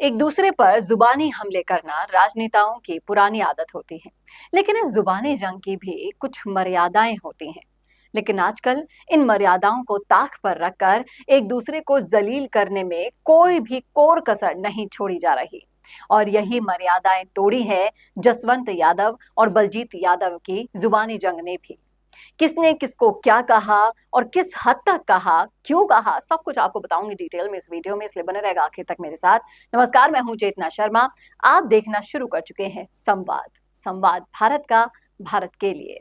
एक दूसरे पर जुबानी हमले करना राजनेताओं की पुरानी आदत होती है। लेकिन इस जुबानी जंग की भी कुछ मर्यादाएं होती हैं। लेकिन आजकल इन मर्यादाओं को ताक पर रखकर एक दूसरे को जलील करने में कोई भी कोर कसर नहीं छोड़ी जा रही। और यही मर्यादाएं तोड़ी है जसवंत यादव और बलजीत यादव की जुबानी जंग ने भी। किसने किसको क्या कहा और किस हद तक कहा, क्यों कहा, सब कुछ आपको बताऊंगी डिटेल में इस वीडियो में, इसलिए बने रहेगा आखिर तक मेरे साथ। नमस्कार, मैं हूं चेतना शर्मा। आप देखना शुरू कर चुके हैं संवाद। संवाद भारत का, भारत के लिए।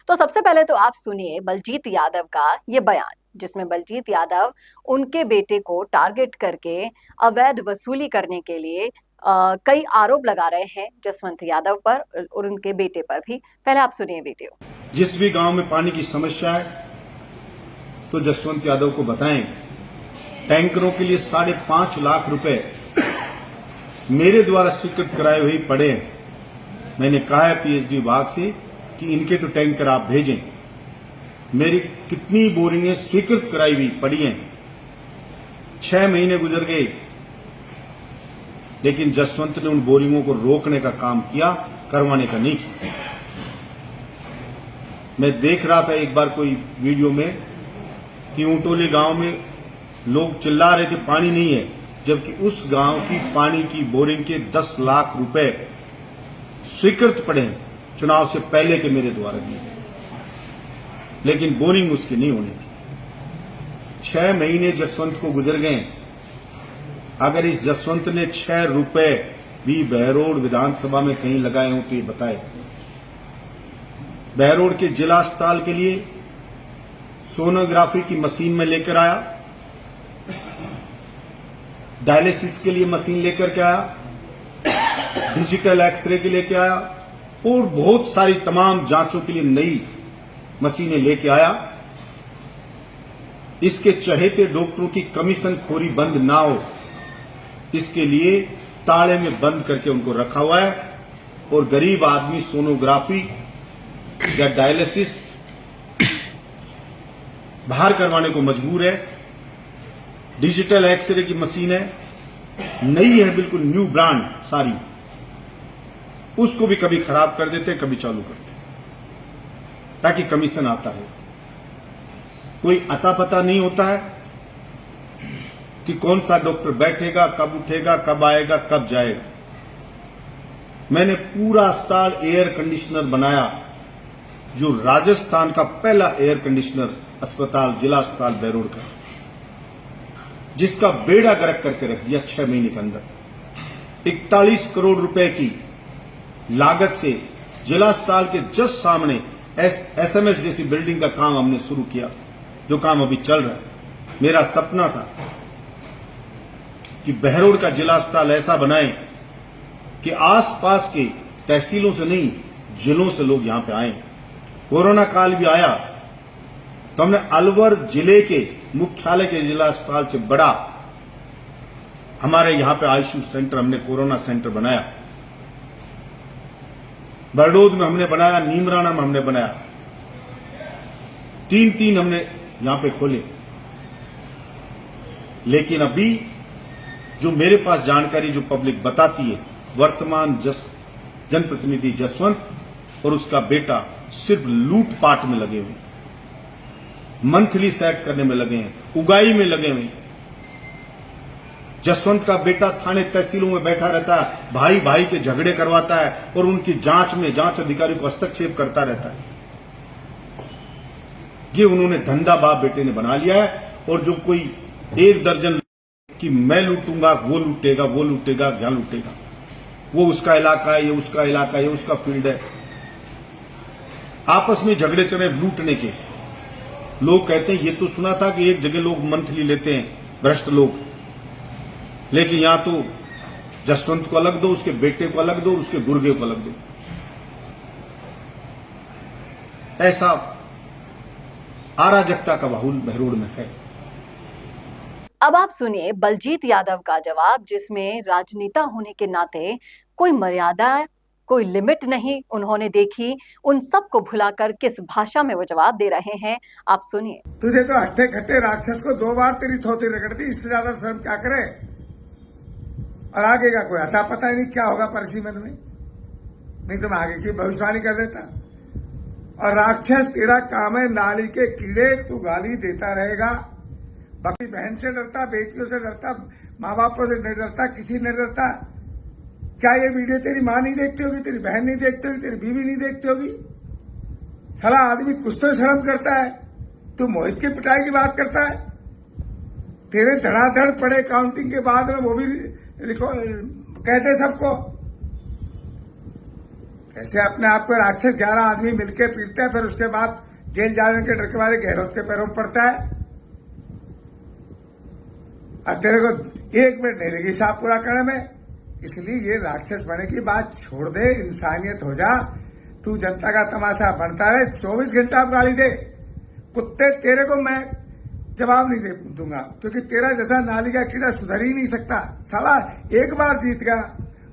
तो सबसे पहले तो आप सुनिए बलजीत यादव का ये बयान, जिसमें बलजीत यादव उनके बेटे को टारगेट करके अवैध वसूली करने के लिए कई आरोप लगा रहे हैं जसवंत यादव पर और उनके बेटे पर भी। पहले आप सुनिए वीडियो। जिस भी गांव में पानी की समस्या है तो जसवंत यादव को बताएं। टैंकरों के लिए 5.5 लाख रुपए मेरे द्वारा स्वीकृत कराए हुए पड़े हैं। मैंने कहा है पीएचडी विभाग से कि इनके तो टैंकर आप भेजें। मेरी कितनी बोरिंगें स्वीकृत कराई हुई पड़ी हैं। 6 महीने गुजर गए, लेकिन जसवंत ने उन बोरिंगों को रोकने का काम किया, करवाने का नहीं किया। मैं देख रहा था एक बार कोई वीडियो में कि ऊंटोली गांव में लोग चिल्ला रहे थे पानी नहीं है, जबकि उस गांव की पानी की बोरिंग के 10 लाख रुपए स्वीकृत पड़े हैं चुनाव से पहले के मेरे द्वारा दिए, लेकिन बोरिंग उसकी नहीं होने की। 6 महीने जसवंत को गुजर गए। अगर इस जसवंत ने 6 रुपए भी बहरोड विधानसभा में कहीं लगाए हों तो ये बताए। बहरोड के जिला अस्पताल के लिए सोनोग्राफी की मशीन में लेकर आया, डायलिसिस के लिए मशीन लेकर के आया, डिजिटल एक्सरे के लेके आया और बहुत सारी तमाम जांचों के लिए नई मशीनें लेके आया। इसके चहेते डॉक्टरों की कमीशन खोरी बंद ना हो, इसके लिए ताले में बंद करके उनको रखा हुआ है। और गरीब आदमी सोनोग्राफी या डायलिसिस बाहर करवाने को मजबूर है। डिजिटल एक्सरे की मशीन है, नई है, बिल्कुल न्यू ब्रांड सारी, उसको भी कभी खराब कर देते, कभी चालू करते, ताकि कमीशन आता है। कोई अता पता नहीं होता है कि कौन सा डॉक्टर बैठेगा, कब उठेगा, कब आएगा, कब जाएगा। मैंने पूरा अस्पताल एयर कंडीशनर बनाया, जो राजस्थान का पहला एयर कंडीशनर अस्पताल, जिला अस्पताल बहरोड का, जिसका बेड़ा गर्क करके रख दिया 6 महीने के अंदर। 41 करोड़ रुपए की लागत से जिला अस्पताल के जस्ट सामने एसएमएस जैसी बिल्डिंग का काम हमने शुरू किया, जो काम अभी चल रहा है। मेरा सपना था कि बहरोड का जिला अस्पताल ऐसा बनाए कि आसपास के तहसीलों से नहीं, जिलों से लोग यहां पे आए। कोरोना काल भी आया तो हमने अलवर जिले के मुख्यालय के जिला अस्पताल से बड़ा हमारे यहां पे आईसीयू सेंटर, हमने कोरोना सेंटर बनाया। बरडोद में हमने बनाया, नीमराना में हमने बनाया, 3 हमने यहां पे खोले। लेकिन अभी जो मेरे पास जानकारी, जो पब्लिक बताती है, वर्तमान जनप्रतिनिधि जसवंत और उसका बेटा सिर्फ लूटपाट में लगे हुए हैं, मंथली सेट करने में लगे हैं, उगाई में लगे हुए हैं। जसवंत का बेटा थाने तहसीलों में बैठा रहता है, भाई भाई के झगड़े करवाता है और उनकी जांच में जांच अधिकारियों को हस्तक्षेप करता रहता है। ये उन्होंने धंधा बाप बेटे ने बना लिया है। और जो कोई 1 दर्जन कि मैं लूटूंगा, वो लूटेगा, वो लूटेगा, क्या लूटेगा, वो उसका इलाका है, ये उसका इलाका है, ये उसका फील्ड है, आपस में झगड़े चल रहे लूटने के। लोग कहते हैं, ये तो सुना था कि एक जगह लोग मंथली लेते हैं भ्रष्ट लोग, लेकिन यहां तो जसवंत को अलग दो, उसके बेटे को अलग दो, उसके गुर्गे को अलग दो। ऐसा अराजकता का माहौल बहरोड में है। अब आप सुनिए बलजीत यादव का जवाब, जिसमें राजनेता होने के नाते कोई मर्यादा, कोई लिमिट नहीं उन्होंने देखी। उन सबको भुलाकर किस भाषा में वो जवाब दे रहे हैं, आप सुनिए। तुझे तो हट्टे खट्टे राक्षस को 2 बार तेरी थोती रगड़ दी, इससे ज्यादा शर्म क्या करे। और आगे का कोई अता पता ही नहीं क्या होगा परसिमन में, नहीं तो मैं आगे की भविष्यवाणी कर देता। और राक्षस तेरा काम है नाली के कीड़े, तू गाली देता रहेगा। बाकी बहन से डरता, बेटियों से डरता, माँ बापों से नहीं डरता, किसी नहीं डरता। क्या ये वीडियो तेरी माँ नहीं देखती होगी, तेरी बहन नहीं देखती होगी, तेरी बीवी नहीं देखती होगी? साला आदमी कुछ तो शर्म करता है। तू मोहित की पिटाई की बात करता है, तेरे धड़ाधड़ पड़े काउंटिंग के बाद में वो भी कहते सबको। कैसे अपने आप को राक्षस 11 आदमी मिलके पीटते हैं, फिर उसके बाद जेल जाने के डर के मारे गहलोत के पैरों में पड़ता है। अब तेरे को 1 मिनट नहीं लगी हिसाब पूरा करने में, इसलिए ये राक्षस बने की बात छोड़ दे, इंसानियत हो जा। तू जनता का तमाशा बनता रहे, 24 घंटा आप गाली दे। कुत्ते तेरे को मैं जवाब नहीं दे दूंगा, क्योंकि तेरा जैसा नाली का कीड़ा सुधर ही नहीं सकता। साला एक बार जीत गया,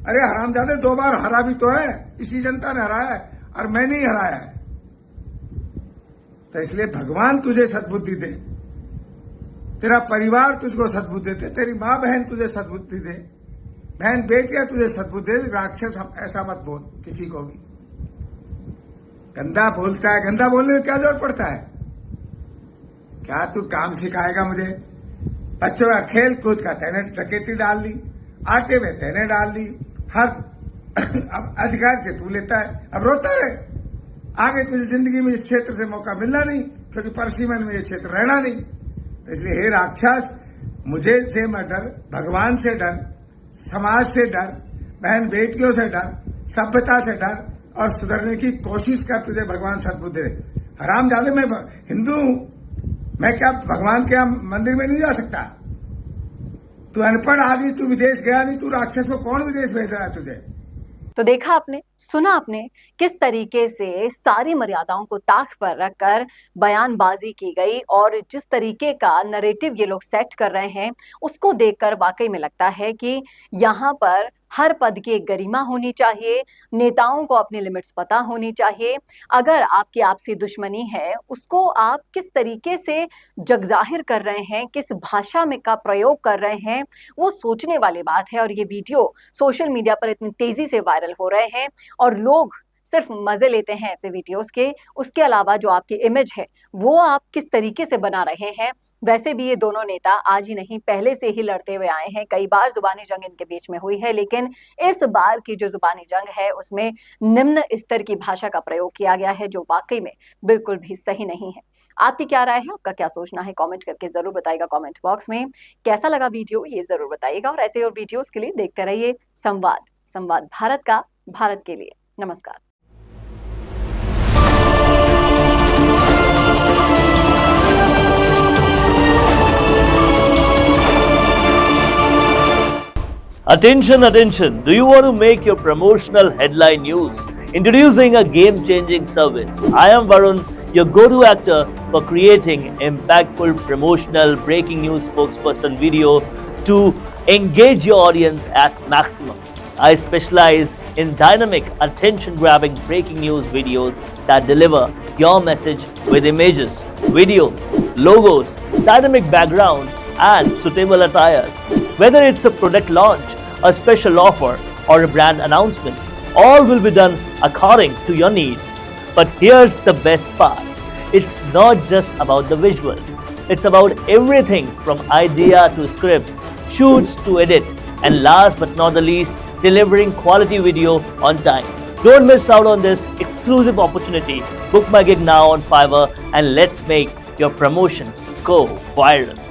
अरे हरामजादे 2 बार हरा भी तो है, इसी जनता ने हराया है और मैंने ही हराया है। तो इसलिए भगवान तुझे सद्बुद्धि दे, तेरा परिवार तुझको सद्बुद्धि दे, तेरी माँ बहन तुझे सद्बुद्धि दे, बहन बेटियां तुझे सद्बुद्धि दे। राक्षस ऐसा मत बोल किसी को भी। गंदा बोलता है, गंदा बोलने में क्या जरूरत पड़ता है? क्या तू काम सिखाएगा मुझे? बच्चों का खेल कूद का तैने डकैती डाल ली, आटे में तैने डाल ली, हर अधिकार से तू लेता है। अब रोता है, आगे तुझे जिंदगी में इस क्षेत्र से मौका मिलना नहीं, क्योंकि परसिमन में ये क्षेत्र रहना नहीं। तो इसलिए हे राक्षस, मुझे से मत डर, भगवान से डर, समाज से डर, बहन बेटियों से डर, सभ्यता से डर और सुधरने की कोशिश कर। तुझे भगवान सद्बुद्धि दे। हरामजादे, मैं हिंदू हूं, मैं क्या भगवान के यहाँ मंदिर में नहीं जा सकता? तू अनपढ़ आदमी, तू विदेश गया नहीं, तू राक्षस को कौन विदेश भेज रहा है तुझे? तो देखा आपने, सुना आपने किस तरीके से सारी मर्यादाओं को ताक पर रखकर बयानबाजी की गई, और जिस तरीके का नैरेटिव ये लोग सेट कर रहे हैं उसको देखकर वाकई में लगता है कि यहाँ पर हर पद की एक गरिमा होनी चाहिए, नेताओं को अपनी लिमिट्स पता होनी चाहिए। अगर आपकी आपसी दुश्मनी है उसको आप किस तरीके से जगजाहिर कर रहे हैं, किस भाषा में का प्रयोग कर रहे हैं, वो सोचने वाली बात है। और ये वीडियो सोशल मीडिया पर इतनी तेजी से वायरल हो रहे हैं और लोग सिर्फ मजे लेते हैं ऐसे वीडियोस के। उसके अलावा जो आपकी इमेज है वो आप किस तरीके से बना रहे हैं। वैसे भी ये दोनों नेता आज ही नहीं, पहले से ही लड़ते हुए आए हैं। कई बार जुबानी जंग इनके बीच में हुई है, लेकिन इस बार की जो जुबानी जंग है उसमें निम्न स्तर की भाषा का प्रयोग किया गया है, जो वाकई में बिल्कुल भी सही नहीं है। आपकी क्या राय है, आपका क्या सोचना है, कमेंट करके जरूर बताइएगा। कमेंट बॉक्स में कैसा लगा वीडियो ये जरूर बताइएगा, और ऐसे और वीडियोस के लिए देखते रहिए संवाद भारत का, भारत के लिए। नमस्कार। Attention, attention. Do you want to make your promotional headline news? Introducing a game-changing service. I am Varun, your go-to actor for creating impactful promotional breaking news spokesperson video to engage your audience at maximum. I specialize in dynamic, attention-grabbing breaking news videos that deliver your message with images, videos, logos, dynamic backgrounds, and suitable attires. Whether it's a product launch, a special offer, or a brand announcement, all will be done according to your needs. But here's the best part. It's not just about the visuals. It's about everything from idea to script, shoots to edit, and last but not the least, delivering quality video on time. Don't miss out on this exclusive opportunity. Book my gig now on Fiverr and let's make your promotion go viral.